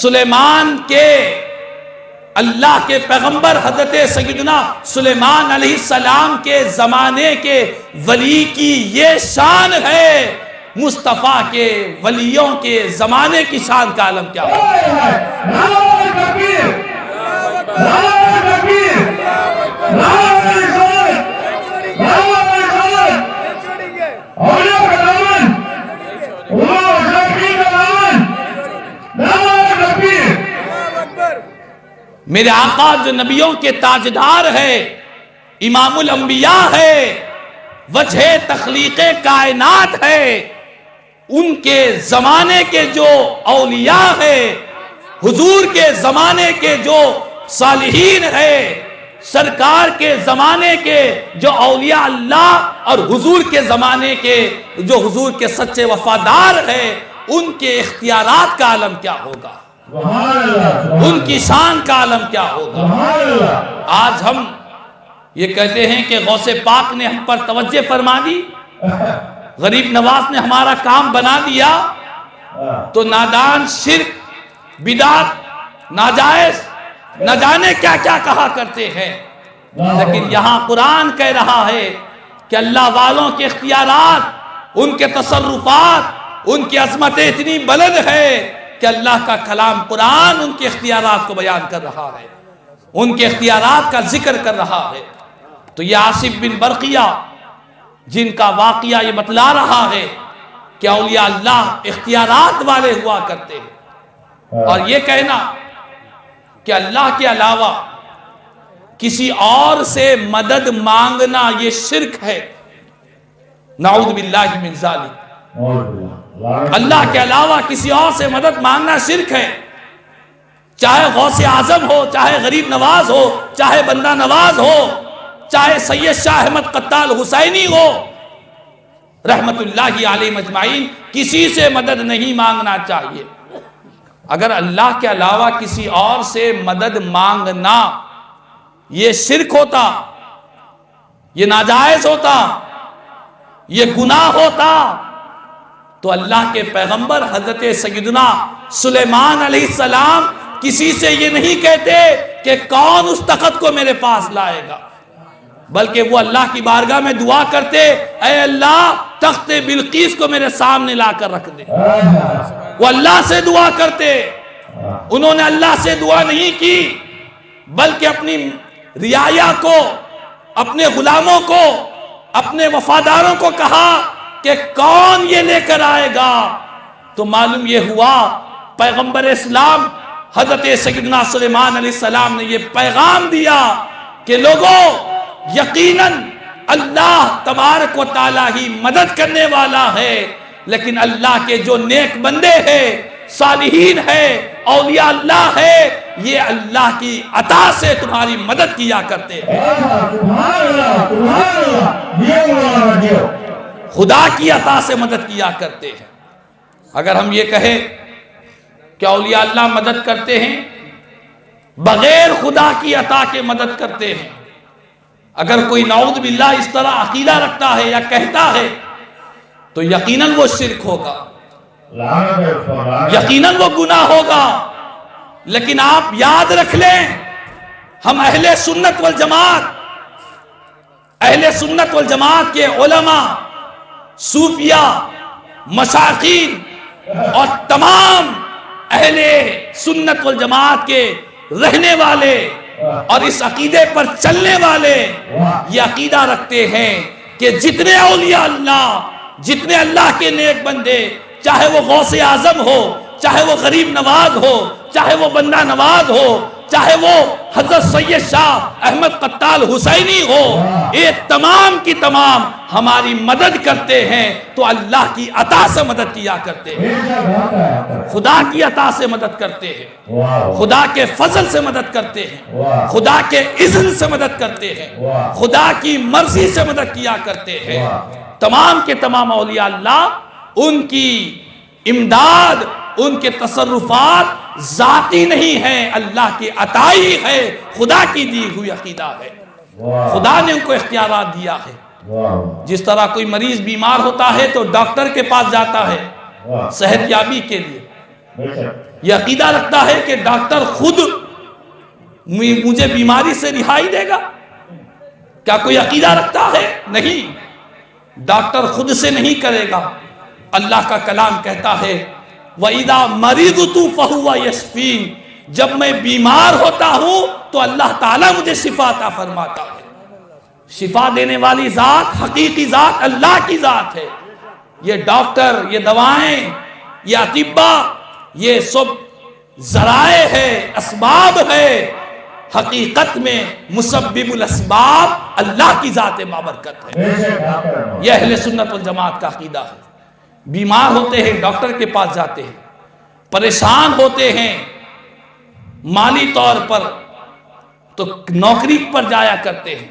A: سلیمان کے اللہ کے پیغمبر حضرت سیدنا سلیمان علیہ السلام کے زمانے کے ولی کی یہ شان ہے مصطفیٰ کے ولیوں کے زمانے کی شان کا عالم کیا ہوگا؟ میرے آقا جو نبیوں کے تاجدار ہے، امام الانبیاء ہے، وجہ تخلیق کائنات ہے، ان کے زمانے کے جو اولیاء ہیں، حضور کے زمانے کے جو صالحین ہیں، سرکار کے زمانے کے جو اولیاء اللہ اور حضور کے زمانے کے جو حضور کے سچے وفادار ہیں، ان کے اختیارات کا عالم کیا ہوگا؟ ان کی شان کا عالم کیا ہوگا؟ آج ہم یہ کہتے ہیں کہ غوث پاک نے ہم پر توجہ فرما دی، غریب نواز نے ہمارا کام بنا دیا، تو نادان شرک بدعت ناجائز نہ جانے کیا کیا کہا کرتے ہیں۔ لیکن یہاں قرآن کہہ رہا ہے کہ اللہ والوں کے اختیارات، ان کے تصرفات، ان کی عظمتیں اتنی بلند ہے کہ اللہ کا کلام قرآن ان کے اختیارات کو بیان کر رہا ہے، ان کے اختیارات کا ذکر کر رہا ہے۔ تو یہ آصف بن برقیہ جن کا واقعہ یہ بتلا رہا ہے کہ اولیاء اللہ اختیارات والے ہوا کرتے ہیں، اور یہ کہنا کہ اللہ کے علاوہ کسی اور سے مدد مانگنا یہ شرک ہے، نعوذ باللہ من ذالک۔ اللہ کے علاوہ کسی اور سے مدد مانگنا شرک ہے، چاہے غوث اعظم ہو، چاہے غریب نواز ہو، چاہے بندہ نواز ہو، چاہے سید شاہ احمد قتال حسینی ہو، رحمت اللہ علیہ مجمعین، کسی سے مدد نہیں مانگنا چاہیے۔ اگر اللہ کے علاوہ کسی اور سے مدد مانگنا یہ شرک ہوتا، یہ ناجائز ہوتا، یہ گناہ ہوتا، تو اللہ کے پیغمبر حضرت سیدنا سلیمان علیہ السلام کسی سے یہ نہیں کہتے کہ کون اس تخت کو میرے پاس لائے گا، بلکہ وہ اللہ کی بارگاہ میں دعا کرتے، اے اللہ تخت بلقیس کو میرے سامنے لا کر رکھ دے۔ وہ اللہ سے دعا کرتے، انہوں نے اللہ سے دعا نہیں کی، بلکہ اپنی رعایا کو، اپنے غلاموں کو، اپنے وفاداروں کو کہا کہ کون یہ لے کر آئے گا۔ تو معلوم یہ ہوا پیغمبر اسلام حضرت سیدنا سلیمان علیہ السلام نے یہ پیغام دیا کہ لوگوں، یقیناً اللہ تبارک و تعالیٰ ہی مدد کرنے والا ہے، لیکن اللہ کے جو نیک بندے ہیں، صالحین ہیں، اولیاء اللہ ہے، یہ اللہ کی عطا سے تمہاری مدد کیا کرتے ہیں، خدا کی عطا سے مدد کیا کرتے ہیں۔ اگر ہم یہ کہیں کہ اولیاء اللہ مدد کرتے ہیں، بغیر خدا کی عطا کے مدد کرتے ہیں، اگر کوئی نعوذ باللہ اس طرح عقیدہ رکھتا ہے یا کہتا ہے تو یقیناً وہ شرک ہوگا، یقیناً وہ گناہ ہوگا۔ لیکن آپ یاد رکھ لیں، ہم اہل سنت والجماعت کے علماء، صوفیاء، مشائخین اور تمام اہل سنت والجماعت کے رہنے والے اور اس عقیدے پر چلنے والے یہ عقیدہ رکھتے ہیں کہ جتنے اولیاء اللہ، جتنے اللہ کے نیک بندے، چاہے وہ غوث اعظم ہو، چاہے وہ غریب نواز ہو، چاہے وہ بندہ نواز ہو، چاہے وہ حضرت سید شاہ احمد قتال حسینی ہو، یہ تمام کی تمام ہماری مدد کرتے ہیں تو اللہ کی عطا سے مدد کیا کرتے ہیں، خدا کی عطا سے مدد کرتے ہیں، خدا کے فضل سے مدد کرتے ہیں، خدا کے اذن سے مدد کرتے ہیں، خدا کی مرضی سے مدد کیا کرتے ہیں۔ تمام کے تمام اولیاء اللہ، ان کی امداد، ان کے تصرفات ذاتی نہیں ہے، اللہ کی عطائی ہے، خدا کی دی ہوئی عقیدہ ہے، خدا نے ان کو اختیارات دیا ہے۔ جس طرح کوئی مریض بیمار ہوتا ہے تو ڈاکٹر کے پاس جاتا ہے صحت یابی کے لیے، یہ عقیدہ رکھتا ہے کہ ڈاکٹر خود مجھے بیماری سے رہائی دے گا۔ کیا کوئی عقیدہ رکھتا ہے؟ نہیں، ڈاکٹر خود سے نہیں کرے گا، اللہ کا کلام کہتا ہے وَإِذَا مَرِضْتُ فَهُوَ يَشْفِينِ، جب میں بیمار ہوتا ہوں تو اللہ تعالیٰ مجھے شفا عطا فرماتا ہے۔ شفا دینے والی ذات، حقیقی ذات اللہ کی ذات ہے۔ یہ ڈاکٹر، یہ دوائیں، یہ اطباء، یہ سب ذرائع ہے، اسباب ہے۔ حقیقت میں مسبب الاسباب اللہ کی ذات بابرکت ہے۔ یہ اہل سنت والجماعت کا عقیدہ ہے۔ بیمار ہوتے ہیں ڈاکٹر کے پاس جاتے ہیں، پریشان ہوتے ہیں مالی طور پر تو نوکری پر جایا کرتے ہیں۔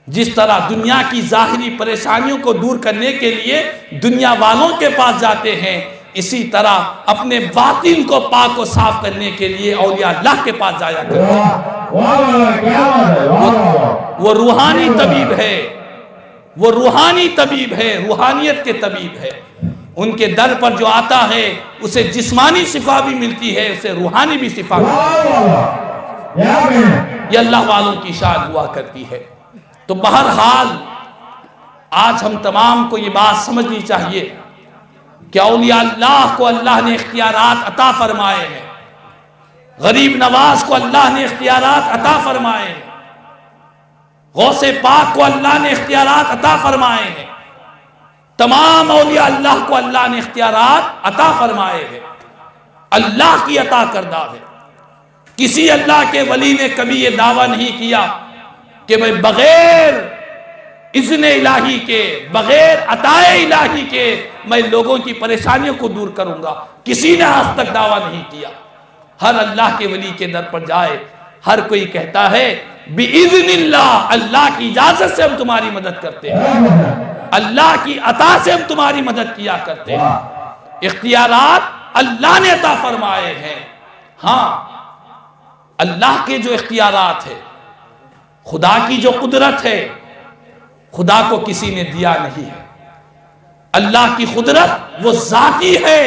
A: جس طرح دنیا کی ظاہری پریشانیوں کو دور کرنے کے لیے دنیا والوں کے پاس جاتے ہیں، اسی طرح اپنے باطن کو پاک و صاف کرنے کے لیے اولیاء اللہ کے پاس جایا کرتے ہیں۔ وہ روحانی طبیب ہے، وہ روحانی طبیب ہے، روحانیت کے طبیب ہے۔ ان کے در پر جو آتا ہے اسے جسمانی شفا بھی ملتی ہے، اسے روحانی بھی شفا ملتی ہے۔ یہ اللہ والوں کی شان ہوا کرتی ہے۔ تو بہرحال آج ہم تمام کو یہ بات سمجھنی چاہیے کہ اولیاء اللہ کو اللہ نے اختیارات عطا فرمائے ہیں، غریب نواز کو اللہ نے اختیارات عطا فرمائے ہیں، غوث پاک کو اللہ نے اختیارات عطا فرمائے ہیں، تمام اولیاء اللہ کو اللہ نے اختیارات عطا فرمائے ہیں۔ اللہ کی عطا کردہ ہے۔ کسی اللہ کے ولی نے کبھی یہ دعویٰ نہیں کیا کہ میں بغیر اذن الہی کے، بغیر عطائے الہی کے میں لوگوں کی پریشانیوں کو دور کروں گا۔ کسی نے آج تک دعویٰ نہیں کیا۔ ہر اللہ کے ولی کے در پر جائے ہر کوئی کہتا ہے بِإِذْنِ اللہ، اللہ کی اجازت سے ہم تمہاری مدد کرتے ہیں، اللہ کی عطا سے ہم تمہاری مدد کیا کرتے ہیں۔ اختیارات اللہ نے عطا فرمائے ہیں۔ ہاں، اللہ کے جو اختیارات ہیں، خدا کی جو قدرت ہے، خدا کو کسی نے دیا نہیں ہے۔ اللہ کی قدرت وہ ذاتی ہے،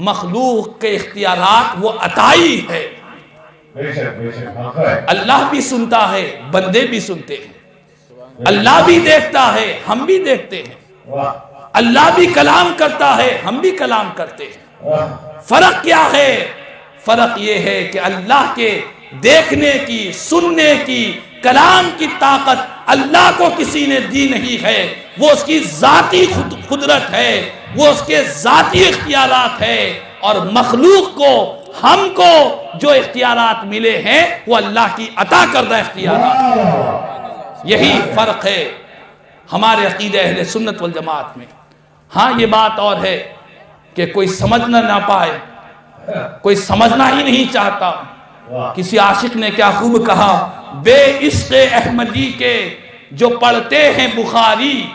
A: مخلوق کے اختیارات وہ عطائی ہے۔ اللہ بھی سنتا ہے، بندے بھی سنتے ہیں۔ اللہ بھی دیکھتا ہے، ہم بھی دیکھتے ہیں۔ اللہ بھی کلام کرتا ہے، ہم بھی کلام کرتے ہیں۔ فرق کیا ہے؟ فرق یہ ہے کہ اللہ کے دیکھنے کی، سننے کی، کلام کی طاقت اللہ کو کسی نے دی نہیں ہے۔ وہ اس کی ذاتی قدرت ہے، وہ اس کے ذاتی اختیارات ہے، اور مخلوق کو، ہم کو جو اختیارات ملے ہیں وہ اللہ کی عطا کردہ اختیارات۔ یہی فرق ہے ہمارے عقیدہ اہل سنت والجماعت میں۔ ہاں، یہ بات اور ہے کہ کوئی سمجھنا نہ پائے، کوئی سمجھنا ہی نہیں چاہتا۔ کسی عاشق نے کیا خوب کہا، بے عشق احمدی کے جو پڑھتے ہیں بخاری،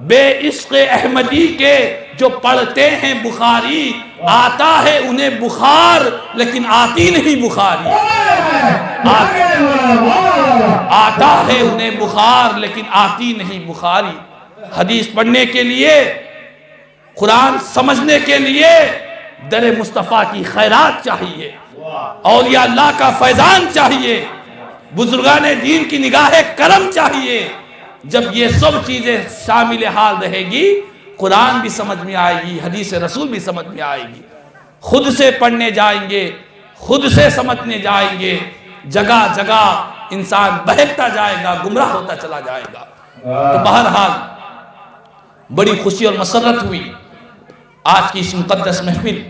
A: بے عشق احمدی کے جو پڑھتے ہیں بخاری، آتا ہے انہیں بخار لیکن آتی نہیں بخاری۔ آتا ہے انہیں بخار لیکن آتی نہیں بخاری۔ حدیث پڑھنے کے لیے، قرآن سمجھنے کے لیے در مصطفیٰ کی خیرات چاہیے، اولیاء اللہ کا فیضان چاہیے، بزرگان دین کی نگاہ کرم چاہیے۔ جب یہ سب چیزیں شامل حال رہے گی، قرآن بھی سمجھ میں آئے گی، حدیث رسول بھی سمجھ میں آئے گی۔ خود سے پڑھنے جائیں گے، خود سے سمجھنے جائیں گے، جگہ جگہ انسان بہکتا جائے گا، گمراہ ہوتا چلا جائے گا۔ تو بہرحال بڑی خوشی اور مسرت ہوئی آج کی اس مقدس محفل،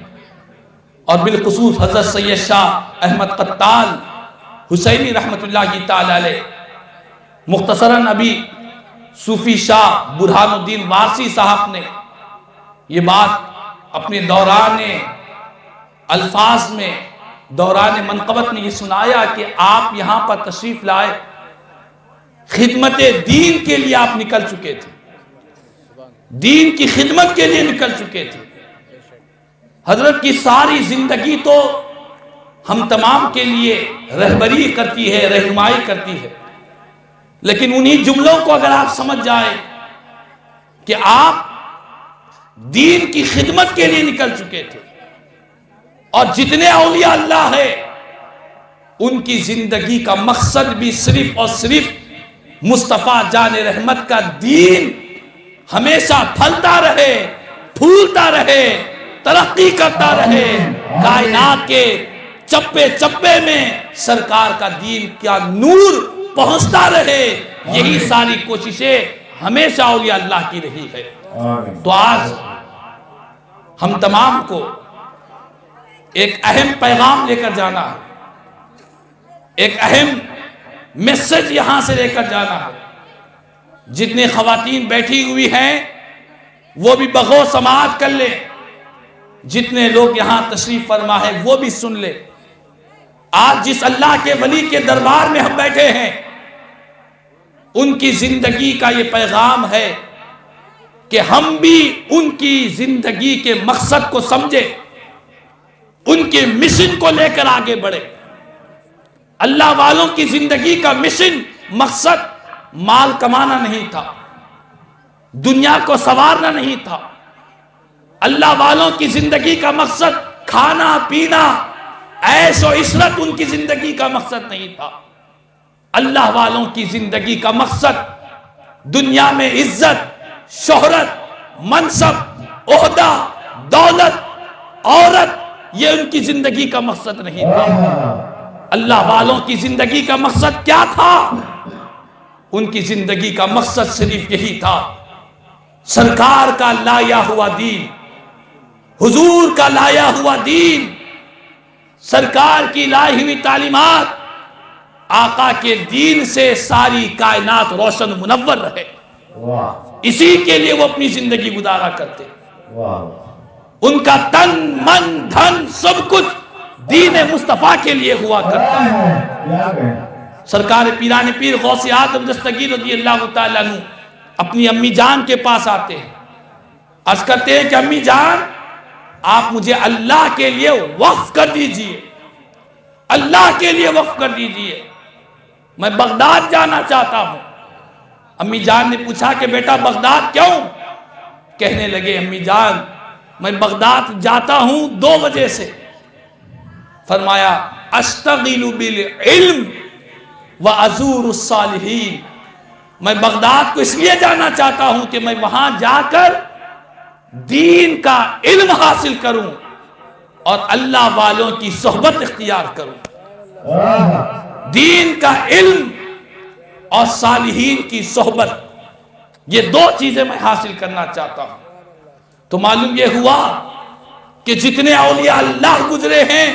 A: اور بالخصوص حضرت سید شاہ احمد قتال حسینی رحمت اللہ تعالی علیہ، مختصراً ابھی صوفی شاہ برہان الدین وارسی صاحب نے یہ بات اپنے دوران الفاظ میں، دوران منقبت میں یہ سنایا کہ آپ یہاں پر تشریف لائے، خدمت دین کے لیے آپ نکل چکے تھے، دین کی خدمت کے لیے نکل چکے تھے۔ حضرت کی ساری زندگی تو ہم تمام کے لیے رہبری کرتی ہے، رہنمائی کرتی ہے، لیکن انہی جملوں کو اگر آپ سمجھ جائیں کہ آپ دین کی خدمت کے لیے نکل چکے تھے، اور جتنے اولیاء اللہ ہیں ان کی زندگی کا مقصد بھی صرف اور صرف مصطفیٰ جان رحمت کا دین ہمیشہ پھلتا رہے، پھولتا رہے، ترقی کرتا رہے، کائنات کے چپے چپے میں سرکار کا دین کا نور پہنچتا رہے، یہی ساری کوششیں ہمیشہ اولیاء اللہ کی رہی ہے۔ تو آج ہم تمام کو ایک اہم پیغام لے کر جانا ہے، ایک اہم میسج یہاں سے لے کر جانا ہے۔ جتنے خواتین بیٹھی ہوئی ہیں وہ بھی بغور سماعت کر لیں، جتنے لوگ یہاں تشریف فرما ہے وہ بھی سن لیں۔ آج جس اللہ کے ولی کے دربار میں ہم بیٹھے ہیں، ان کی زندگی کا یہ پیغام ہے کہ ہم بھی ان کی زندگی کے مقصد کو سمجھیں، ان کے مشن کو لے کر آگے بڑھے۔ اللہ والوں کی زندگی کا مشن، مقصد مال کمانا نہیں تھا، دنیا کو سنوارنا نہیں تھا۔ اللہ والوں کی زندگی کا مقصد کھانا پینا، عیش و عشرت ان کی زندگی کا مقصد نہیں تھا۔ اللہ والوں کی زندگی کا مقصد دنیا میں عزت، شہرت، منصب، عہدہ، دولت، عورت، یہ ان کی زندگی کا مقصد نہیں تھا۔ اللہ والوں کی زندگی کا مقصد کیا تھا؟ ان کی زندگی کا مقصد صرف یہی تھا، سرکار کا لایا ہوا دین، حضور کا لایا ہوا دین، سرکار کی لائی ہوئی تعلیمات، آقا کے دین سے ساری کائنات روشن منور رہے۔ اسی کے لیے وہ اپنی زندگی گزارا کرتے۔ ان کا تن من دھن سب کچھ دین مصطفیٰ کے لیے ہوا کرتا ہے۔ سرکار پیران پیر غوث اعظم دستگیر رضی اللہ تعالیٰ عنہ اپنی امی جان کے پاس آتے ہیں، عرض کرتے ہیں کہ امی جان آپ مجھے اللہ کے لیے وقف کر دیجئے، اللہ کے لیے وقف کر دیجئے، میں بغداد جانا چاہتا ہوں۔ امی جان نے پوچھا کہ بیٹا بغداد کیوں؟ کہنے لگے امی جان میں بغداد جاتا ہوں 2 وجہ سے۔ فرمایا اشتغل بالعلم وازور الصالحین، میں بغداد کو اس لیے جانا چاہتا ہوں کہ میں وہاں جا کر دین کا علم حاصل کروں اور اللہ والوں کی صحبت اختیار کروں۔ دین کا علم اور صالحین کی صحبت، یہ 2 چیزیں میں حاصل کرنا چاہتا ہوں۔ تو معلوم یہ ہوا کہ جتنے اولیاء اللہ گزرے ہیں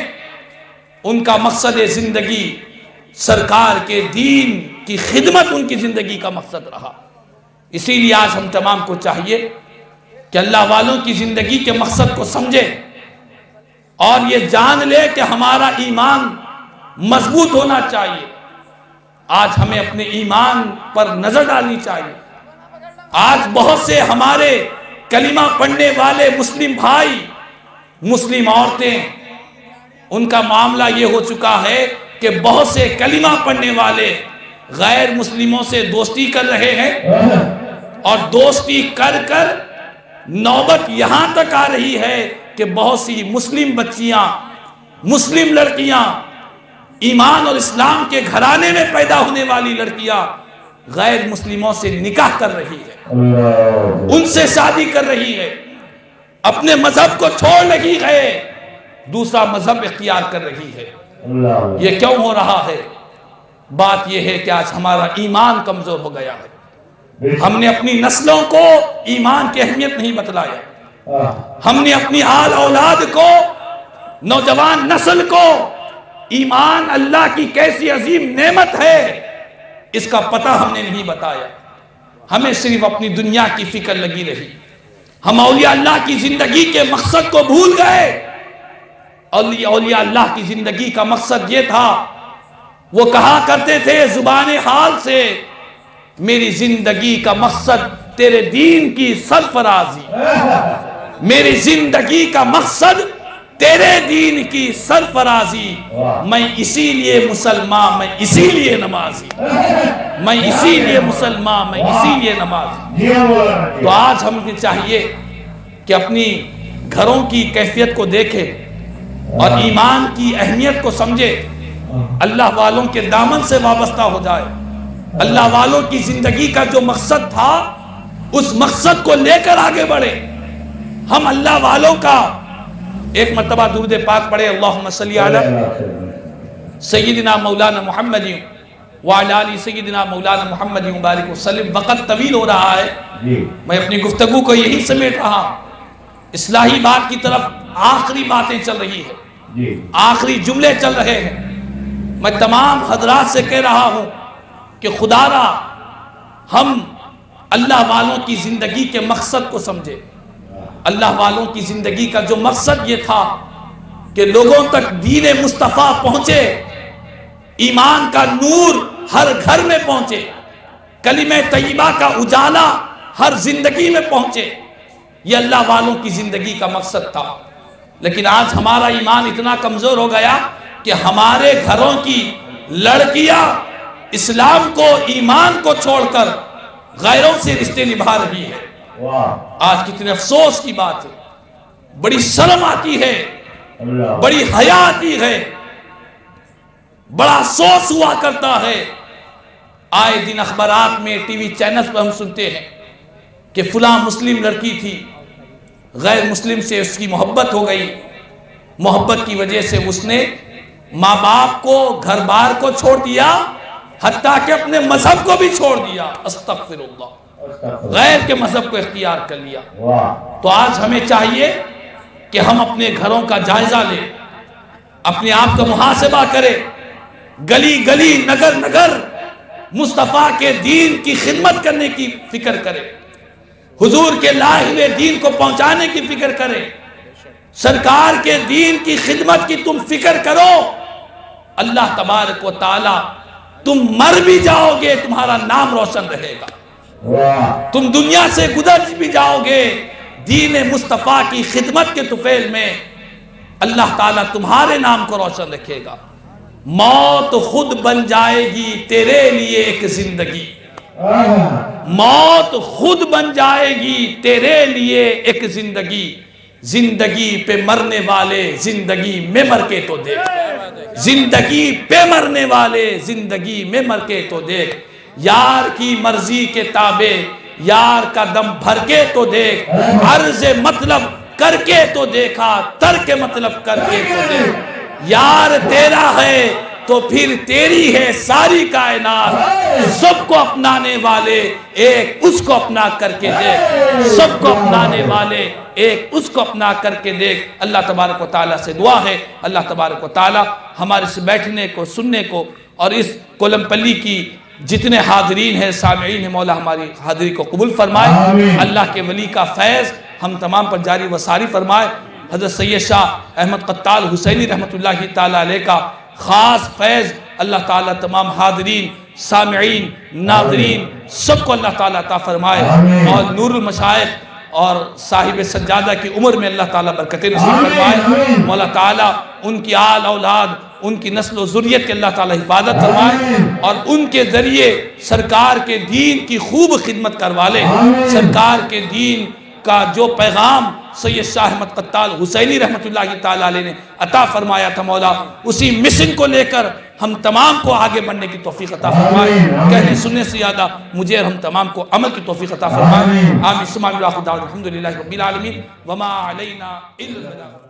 A: ان کا مقصد زندگی سرکار کے دین کی خدمت ان کی زندگی کا مقصد رہا۔ اسی لیے آج ہم تمام کو چاہیے کہ اللہ والوں کی زندگی کے مقصد کو سمجھے اور یہ جان لے کہ ہمارا ایمان مضبوط ہونا چاہیے۔ آج ہمیں اپنے ایمان پر نظر ڈالنی چاہیے۔ آج بہت سے ہمارے کلمہ پڑھنے والے مسلم بھائی، مسلم عورتیں، ان کا معاملہ یہ ہو چکا ہے کہ بہت سے کلمہ پڑھنے والے غیر مسلموں سے دوستی کر رہے ہیں، اور دوستی کر کر نوبت یہاں تک آ رہی ہے کہ بہت سی مسلم بچیاں، مسلم لڑکیاں، ایمان اور اسلام کے گھرانے میں پیدا ہونے والی لڑکیاں غیر مسلموں سے نکاح کر رہی ہے، ان سے شادی کر رہی ہے، اپنے مذہب کو چھوڑ رہی ہے، دوسرا مذہب اختیار کر رہی ہے۔ یہ کیوں ہو رہا ہے؟ بات یہ ہے کہ آج ہمارا ایمان کمزور ہو گیا ہے۔ ہم نے اپنی نسلوں کو ایمان کی اہمیت نہیں بتلایا، ہم نے اپنی آل اولاد کو، نوجوان نسل کو ایمان اللہ کی کیسی عظیم نعمت ہے اس کا پتہ ہم نے نہیں بتایا۔ ہمیں صرف اپنی دنیا کی فکر لگی رہی، ہم اولیاء اللہ کی زندگی کے مقصد کو بھول گئے۔ اولیاء اللہ کی زندگی کا مقصد یہ تھا، وہ کہا کرتے تھے زبان حال سے، میری زندگی کا مقصد تیرے دین کی سرفرازی، میری زندگی کا مقصد تیرے دین کی سرفرازی، میں اسی لیے مسلمان، میں اسی لیے نمازی، میں اسی لیے مسلمان، میں اسی لیے نمازی۔ تو آج ہمیں چاہیے کہ اپنی گھروں کی کیفیت کو دیکھیں اور ایمان کی اہمیت کو سمجھے، اللہ والوں کے دامن سے وابستہ ہو جائے، اللہ والوں کی زندگی کا جو مقصد تھا اس مقصد کو لے کر آگے بڑھے۔ ہم اللہ والوں کا ایک مرتبہ درود پاک پڑھے، اللہم صلی علی سیدنا مولانا محمد وعلی آل سیدنا مولانا محمد مبارک وسلم۔ وقت طویل ہو رہا ہے، میں اپنی گفتگو کو یہی سمیٹ رہا ہوں، اصلاحی بات کی طرف آخری باتیں چل رہی ہیں، آخری جملے چل رہے ہیں۔ میں تمام حضرات سے کہہ رہا ہوں کہ خدا را ہم اللہ والوں کی زندگی کے مقصد کو سمجھے۔ اللہ والوں کی زندگی کا جو مقصد یہ تھا کہ لوگوں تک دین مصطفیٰ پہنچے، ایمان کا نور ہر گھر میں پہنچے، کلمہ طیبہ کا اجالا ہر زندگی میں پہنچے، یہ اللہ والوں کی زندگی کا مقصد تھا۔ لیکن آج ہمارا ایمان اتنا کمزور ہو گیا کہ ہمارے گھروں کی لڑکیاں اسلام کو، ایمان کو چھوڑ کر غیروں سے رشتے نبھا رہی ہے۔ آج کتنے افسوس کی بات ہے، بڑی شرم آتی ہے، بڑی حیا آتی ہے، بڑا افسوس ہوا کرتا ہے۔ آئے دن اخبارات میں، ٹی وی چینلز پر ہم سنتے ہیں کہ فلاں مسلم لڑکی تھی، غیر مسلم سے اس کی محبت ہو گئی، محبت کی وجہ سے اس نے ماں باپ کو، گھر بار کو چھوڑ دیا، حتیٰ کہ اپنے مذہب کو بھی چھوڑ دیا، استغفر اللہ، غیر کے مذہب کو اختیار کر لیا۔ تو آج ہمیں چاہیے کہ ہم اپنے گھروں کا جائزہ لیں، اپنے آپ کا محاسبہ کریں، گلی گلی، نگر نگر مصطفیٰ کے دین کی خدمت کرنے کی فکر کریں، حضور کے لائے ہوئے دین کو پہنچانے کی فکر کریں، سرکار کے دین کی خدمت کی تم فکر کرو۔ اللہ تبارک و تعالی، تم مر بھی جاؤ گے تمہارا نام روشن رہے گا، تم دنیا سے گزر بھی جاؤ گے، دین مصطفیٰ کی خدمت کے طفیل میں اللہ تعالیٰ تمہارے نام کو روشن رکھے گا۔ موت خود بن جائے گی تیرے لیے ایک زندگی، موت خود بن جائے گی تیرے لیے ایک زندگی، زندگی پہ مرنے والے زندگی میں مر کے تو دیکھ، زندگی پہ مرنے والے زندگی میں مر کے تو دیکھ، یار کی مرضی کے تابع یار کا دم بھر کے تو دیکھ، عرض مطلب کر کے تو دیکھا، ترک مطلب کر کے تو دیکھ، یار تیرا ہے تو پھر تیری ہے ساری کائنات، سب کو اپنانے والے ایک اس کو اپنا کر کے دیکھ، سب کو اپنانے والے ایک اس کو اپنا کر کے دیکھ۔ اللہ تبارک و تعالیٰ سے دعا ہے، اللہ تبارک و تعالیٰ ہمارے سے بیٹھنے کو، سننے کو اور اس کولم پلی کی جتنے حاضرین ہیں، سامعین ہیں، مولا ہماری حاضری کو قبول فرمائے، اللہ کے ولی کا فیض ہم تمام پر جاری و ساری فرمائے، حضرت سید شاہ احمد قتال حسینی رحمۃ اللہ تعالیٰ علیہ کا خاص فیض اللہ تعالیٰ تمام حاضرین، سامعین، ناظرین سب کو اللہ تعالیٰ عطا فرمائے، اور نور المشائخ اور صاحب سجادہ کی عمر میں اللہ تعالیٰ برکتیں نصیب فرمائے، مولا تعالیٰ ان کی آل اولاد، ان کی نسل و ذریت کے اللہ تعالیٰ حفاظت فرمائے، اور ان کے ذریعے سرکار کے دین کی خوب خدمت کروا لے، سرکار کے دین کا جو پیغام سید شاہ احمد قتال حسینی رحمۃ اللہ تعالیٰ علیہ نے عطا فرمایا تھا، مولا اسی مشن کو لے کر ہم تمام کو آگے بڑھنے کی توفیق عطا فرمائے، کہنے سننے سے زیادہ مجھے اور ہم تمام کو عمل کی توفیق عطا فرمائے، آمین ثم آمین، الحمدللہ رب العالمین، وما علینا الا البلاغ۔